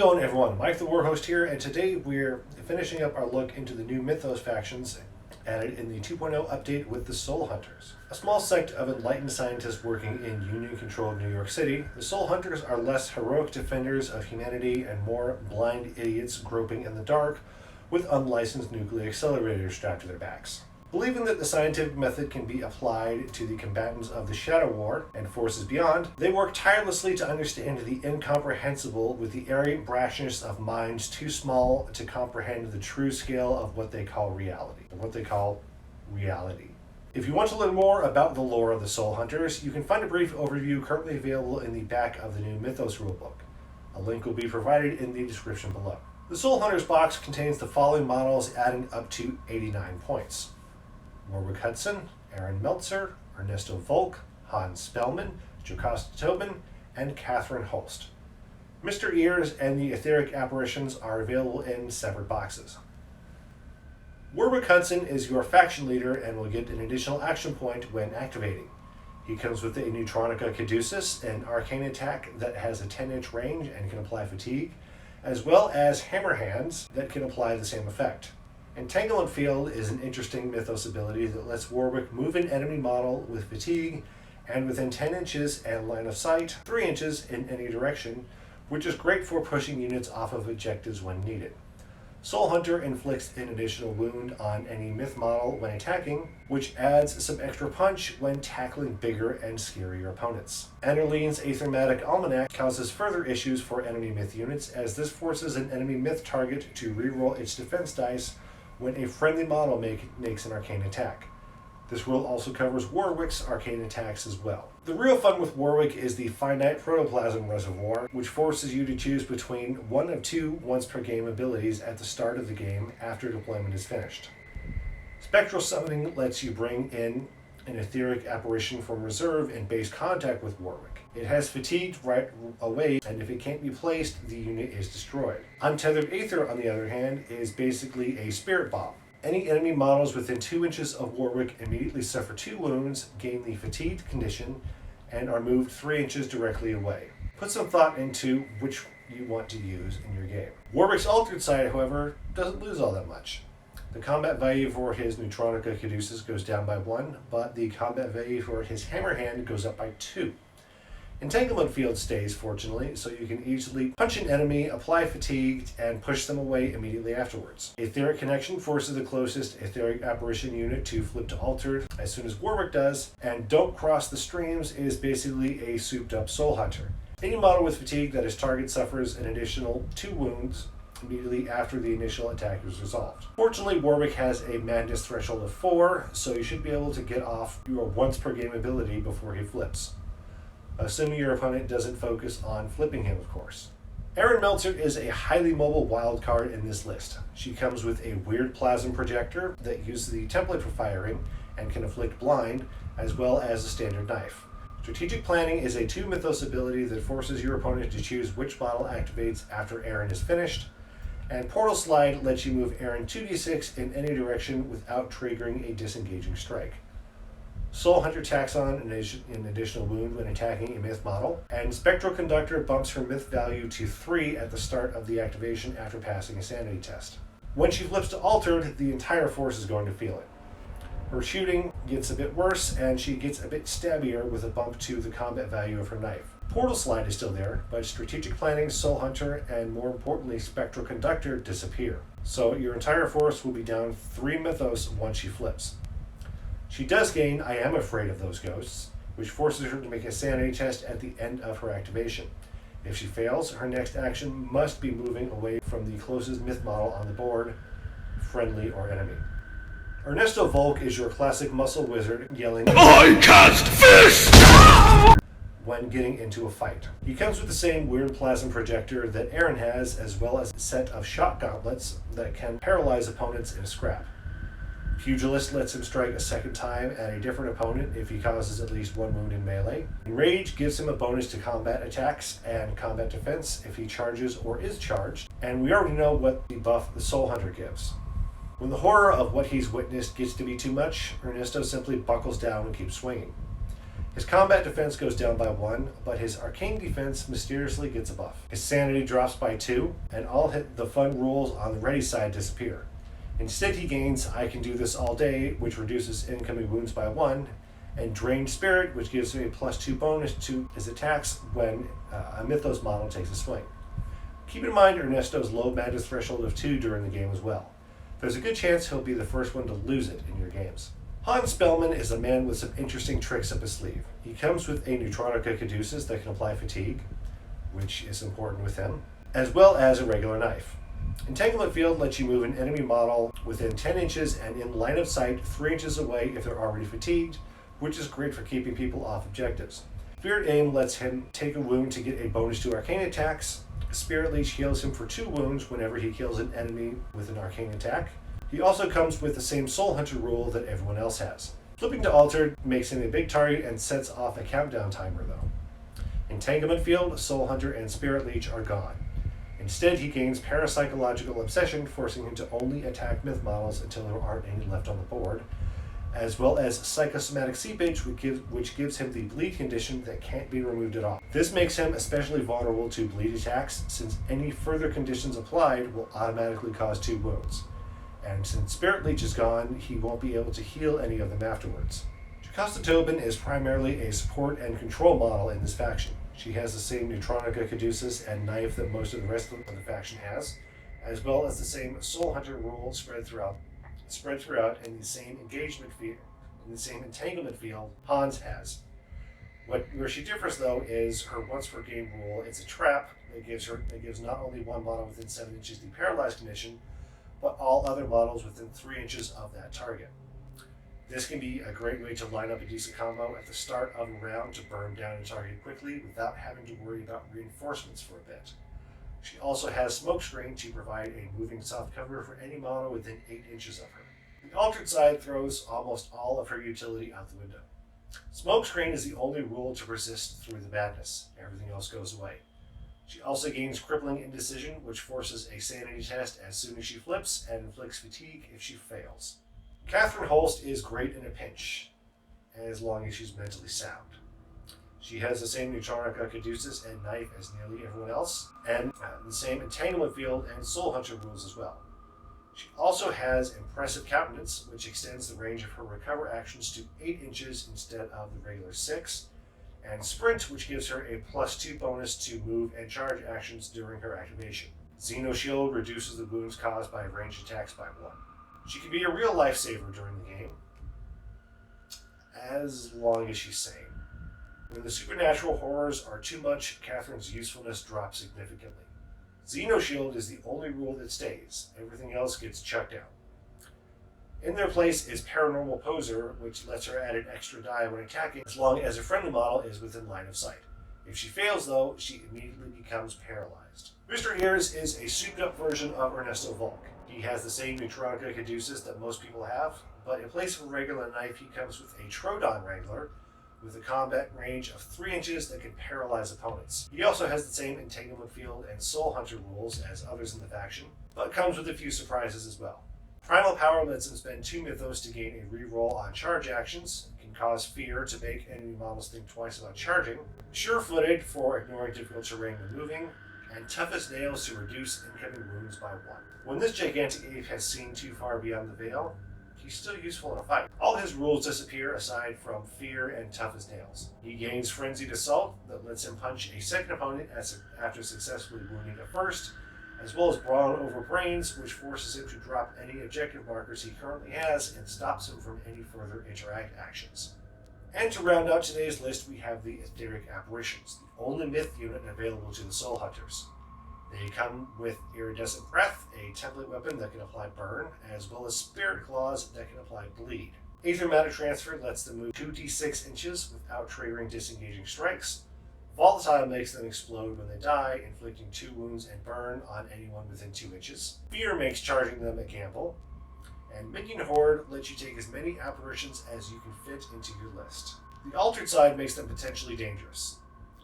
going, everyone? Mike the Warhost here, and today we're finishing up our look into the new Mythos factions added in the 2.0 update with the Soul Hunters. A small sect of enlightened scientists working in Union-controlled New York City, the Soul Hunters are less heroic defenders of humanity and more blind idiots groping in the dark with unlicensed nuclear accelerators strapped to their backs. Believing that the scientific method can be applied to the combatants of the Shadow War and forces beyond, they work tirelessly to understand the incomprehensible with the arrogant brashness of minds too small to comprehend the true scale of what they call reality. If you want to learn more about the lore of the Soul Hunters, you can find a brief overview currently available in the back of the new Mythos rulebook. A link will be provided in the description below. The Soul Hunters box contains the following models adding up to 89 points. Warwick Hudson, Meltzer, Ernesto Volk, Hans Spellman, Tobin, and Catherine Holst. Mr. Ears and the Aetheric apparitions are available in separate boxes. Warwick Hudson is your faction leader and will get an additional action point when activating. He comes with a Neutronica Caduceus, an arcane attack that has a 10-inch range and can apply fatigue, as well as hammer hands that can apply the same effect. Entanglement Field is an interesting Mythos ability that lets Warwick move an enemy model with fatigue and within 10 inches and line of sight, 3 inches in any direction, which is great for pushing units off of objectives when needed. Soul Hunter inflicts an additional wound on any myth model when attacking, which adds some extra punch when tackling bigger and scarier opponents. Enerline's Aethermatic Almanac causes further issues for enemy myth units, as this forces an enemy myth target to reroll its defense dice when a friendly model makes an arcane attack. This rule also covers Warwick's arcane attacks as well. The real fun with Warwick is the finite protoplasm reservoir, which forces you to choose between one of two once per game abilities at the start of the game after deployment is finished. Spectral Summoning lets you bring in an etheric apparition from reserve in base contact with Warwick. It has fatigued right away, and if it can't be placed, the unit is destroyed. Untethered Aether, on the other hand, is basically a spirit bomb. Any enemy models within 2 inches of Warwick immediately suffer 2 wounds, gain the fatigued condition, and are moved 3 inches directly away. Put some thought into which you want to use in your game. Warwick's altered side, however, doesn't lose all that much. The combat value for his Neutronica Caduceus goes down by 1, but the combat value for his Hammer Hand goes up by 2. Entanglement Field stays, fortunately, so you can easily punch an enemy, apply fatigue, and push them away immediately afterwards. Aetheric Connection forces the closest Aetheric Apparition unit to flip to Altered as soon as Warwick does, and Don't Cross the Streams is basically a souped-up Soul Hunter. Any model with fatigue that its target suffers an additional 2 wounds immediately after the initial attack is resolved. Fortunately, Warwick has a madness threshold of 4, so you should be able to get off your once per game ability before he flips. Assuming your opponent doesn't focus on flipping him, of course. Meltzer is a highly mobile wild card in this list. She comes with a weird plasma projector that uses the template for firing and can inflict blind, as well as a standard knife. Strategic Planning is a 2 Mythos ability that forces your opponent to choose which model activates after Aaron is finished, and Portal Slide lets you move Aaron 2d6 in any direction without triggering a disengaging strike. Soul Hunter tacks on an additional wound when attacking a myth model, and Spectral Conductor bumps her myth value to 3 at the start of the activation after passing a sanity test. When she flips to Altered, the entire force is going to feel it. Her shooting gets a bit worse, and she gets a bit stabbier with a bump to the combat value of her knife. Portal Slide is still there, but Strategic Planning, Soul Hunter, and more importantly Spectral Conductor disappear. So your entire force will be down 3 Mythos once she flips. She does gain I Am Afraid of Those Ghosts, which forces her to make a sanity test at the end of her activation. If she fails, her next action must be moving away from the closest myth model on the board, friendly or enemy. Ernesto Volk is your classic muscle wizard yelling, "I cast fist!" when getting into a fight. He comes with the same weird plasma projector that Aaron has, as well as a set of shot gauntlets that can paralyze opponents in a scrap. Pugilist lets him strike a second time at a different opponent if he causes at least 1 wound in melee. Rage gives him a bonus to combat attacks and combat defense if he charges or is charged, and we already know what the buff the Soul Hunter gives. When the horror of what he's witnessed gets to be too much, Ernesto simply buckles down and keeps swinging. His combat defense goes down by 1, but his arcane defense mysteriously gets a buff. His sanity drops by 2, and all the fun rules on the ready side disappear. Instead, he gains I Can Do This All Day, which reduces incoming wounds by 1, and Drained Spirit, which gives him a +2 bonus to his attacks when a Mythos model takes a swing. Keep in mind Ernesto's low madness threshold of 2 during the game as well. There's a good chance he'll be the first one to lose it in your games. Hans Spellman is a man with some interesting tricks up his sleeve. He comes with a Neutronica Caduceus that can apply fatigue, which is important with him, as well as a regular knife. Entanglement Field lets you move an enemy model within 10 inches and in line of sight 3 inches away if they're already fatigued, which is great for keeping people off objectives. Spirit Aim lets him take a wound to get a bonus to arcane attacks. Spirit Leech heals him for 2 wounds whenever he kills an enemy with an arcane attack. He also comes with the same Soul Hunter rule that everyone else has. Flipping to Altered makes him a big target and sets off a countdown timer though. Entanglement Field, Soul Hunter, and Spirit Leech are gone. Instead, he gains Parapsychological Obsession, forcing him to only attack myth models until there aren't any left on the board, as well as Psychosomatic Seepage, which gives him the bleed condition that can't be removed at all. This makes him especially vulnerable to bleed attacks, since any further conditions applied will automatically cause 2 wounds. And since Spirit Leech is gone, he won't be able to heal any of them afterwards. Jocasta Tobin is primarily a support and control model in this faction. She has the same Neutronica Caduceus and knife that most of the rest of the faction has, as well as the same Soul Hunter rule spread throughout in the same entanglement field Hans has. Where she differs though is her once per game rule. It's a trap that gives not only one model within 7 inches the paralyzed condition, but all other models within 3 inches of that target. This can be a great way to line up a decent combo at the start of a round to burn down a target quickly without having to worry about reinforcements for a bit. She also has Smokescreen to provide a moving soft cover for any model within 8 inches of her. The Altered side throws almost all of her utility out the window. Smokescreen is the only rule to persist through the madness. Everything else goes away. She also gains Crippling Indecision, which forces a sanity test as soon as she flips and inflicts fatigue if she fails. Catherine Holst is great in a pinch, as long as she's mentally sound. She has the same Neutronica Caduceus and knife as nearly everyone else, and the same Entanglement Field and Soul Hunter rules as well. She also has Impressive Countenance, which extends the range of her recover actions to 8 inches instead of the regular 6, and Sprint, which gives her a +2 bonus to move and charge actions during her activation. Xeno Shield reduces the wounds caused by ranged attacks by 1. She can be a real lifesaver during the game, as long as she's sane. When the supernatural horrors are too much, Catherine's usefulness drops significantly. Xeno Shield is the only rule that stays. Everything else gets chucked out. In their place is Paranormal Poser, which lets her add an extra die when attacking, as long as a friendly model is within line of sight. If she fails, though, she immediately becomes paralyzed. Mr. Ears is a souped-up version of Ernesto Volk. He has the same Neutronica Caduceus that most people have, but in place of a regular knife, he comes with a Troodon Wrangler, with a combat range of 3 inches that can paralyze opponents. He also has the same Entanglement Field and Soul Hunter rules as others in the faction, but comes with a few surprises as well. Primal Power lets him spend 2 Mythos to gain a reroll on charge actions, can cause fear to make enemy models think twice about charging, Sure-Footed for ignoring difficult terrain when moving, and Tough as Nails to reduce incoming wounds by 1. When this gigantic ape has seen too far beyond the veil, he's still useful in a fight. All his rules disappear aside from Fear and Tough as Nails. He gains Frenzied Assault that lets him punch a second opponent after successfully wounding a first, as well as Brawn over Brains, which forces him to drop any objective markers he currently has and stops him from any further interact actions. And to round out today's list, we have the Aetheric Apparitions, the only myth unit available to the Soul Hunters. They come with Iridescent Breath, a template weapon that can apply Burn, as well as Spirit Claws that can apply Bleed. Aether Matter Transfer lets them move 2d6 inches without triggering disengaging strikes. Volatile makes them explode when they die, inflicting 2 wounds and burn on anyone within 2 inches. Fear makes charging them a gamble. And Minion Horde lets you take as many apparitions as you can fit into your list. The Altered side makes them potentially dangerous.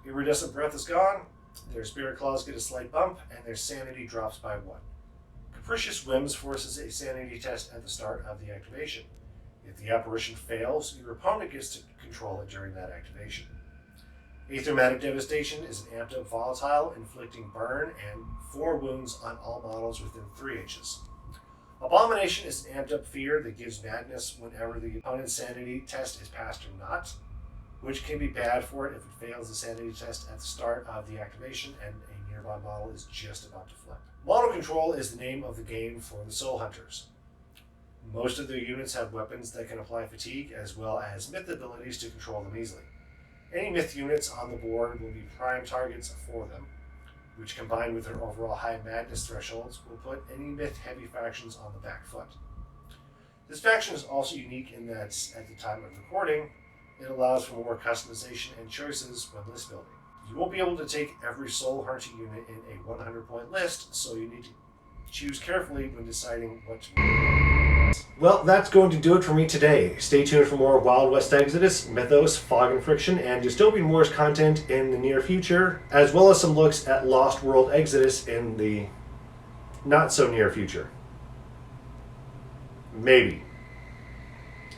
Iridescent Breath is gone, their Spirit Claws get a slight bump, and their Sanity drops by 1. Capricious Whims forces a Sanity test at the start of the activation. If the apparition fails, your opponent gets to control it during that activation. Aetheric devastation is an amped up volatile, inflicting burn and 4 wounds on all models within 3 inches. Abomination is an amped up fear that gives madness whenever the opponent's sanity test is passed or not, which can be bad for it if it fails the sanity test at the start of the activation and a nearby model is just about to flip. Model control is the name of the game for the Soul Hunters. Most of their units have weapons that can apply fatigue, as well as myth abilities to control them easily. Any myth units on the board will be prime targets for them, which combined with their overall high madness thresholds will put any myth heavy factions on the back foot. This faction is also unique in that at the time of recording, it allows for more customization and choices when list building. You won't be able to take every soul hunter unit in a 100-point list, so you need to choose carefully when deciding what to do. Well, that's going to do it for me today. Stay tuned for more Wild West Exodus, Mythos, Fog and Friction, and Dystopian Wars content in the near future, as well as some looks at Lost World Exodus in the not so near future. Maybe.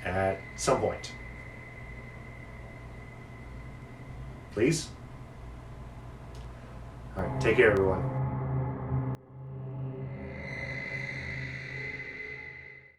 At some point. Please? Alright, take care everyone.